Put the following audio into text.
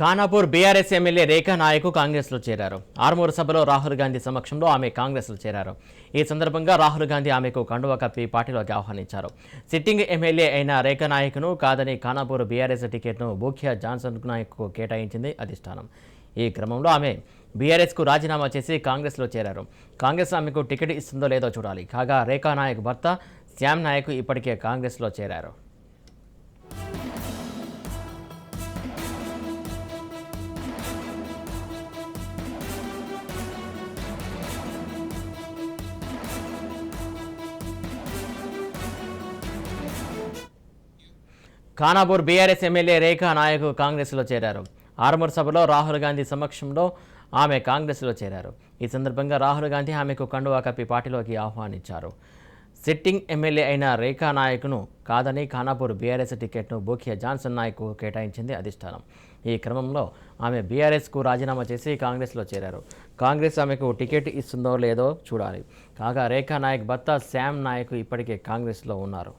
Khanapur BRS MLA రేఖా నాయక్ కాంగ్రెస్లో చేరారు. ఆర్మూరు సభలో రాహుల్ గాంధీ సమక్షంలో ఆమె కాంగ్రెస్లో చేరారు. ఈ సందర్భంగా రాహుల్ గాంధీ ఆమెకు కండువా కప్పి పార్టీలోకి ఆహ్వానించారు. సిట్టింగ్ ఎమ్మెల్యే అయిన రేఖా నాయక్ను కాదని ఖానాపూర్ బీఆర్ఎస్ టికెట్ను బూఖ్యా జాన్సన్ నాయక్కు కేటాయించింది అధిష్టానం. ఈ క్రమంలో ఆమె బీఆర్ఎస్కు రాజీనామా చేసి కాంగ్రెస్లో చేరారు. కాంగ్రెస్ ఆమెకు టికెట్ ఇస్తుందో లేదో చూడాలి. కాగా రేఖా నాయక్ భర్త శ్యామ్ నాయక్ ఇప్పటికే కాంగ్రెస్లో చేరారు. ఖానాపూర్ బీఆర్ఎస్ ఎమ్మెల్యే రేఖా నాయక్ కాంగ్రెస్లో చేరారు. ఆర్మూర్ సభలో రాహుల్ గాంధీ సమక్షంలో ఆమె కాంగ్రెస్లో చేరారు. ఈ సందర్భంగా రాహుల్ గాంధీ ఆమెకు కండువా కప్పి పార్టీలోకి ఆహ్వానించారు. సిట్టింగ్ ఎమ్మెల్యే అయిన రేఖా నాయక్ను కాదని ఖానాపూర్ బీఆర్ఎస్ టికెట్ను బూఖ్యా జాన్సన్ నాయక్కు కేటాయించింది అధిష్టానం. ఈ క్రమంలో ఆమె బీఆర్ఎస్కు రాజీనామా చేసి కాంగ్రెస్లో చేరారు. కాంగ్రెస్ ఆమెకు టికెట్ ఇస్తుందో లేదో చూడాలి. కాగా రేఖా నాయక్ భర్త శ్యామ్ నాయక్ ఇప్పటికే కాంగ్రెస్లో ఉన్నారు.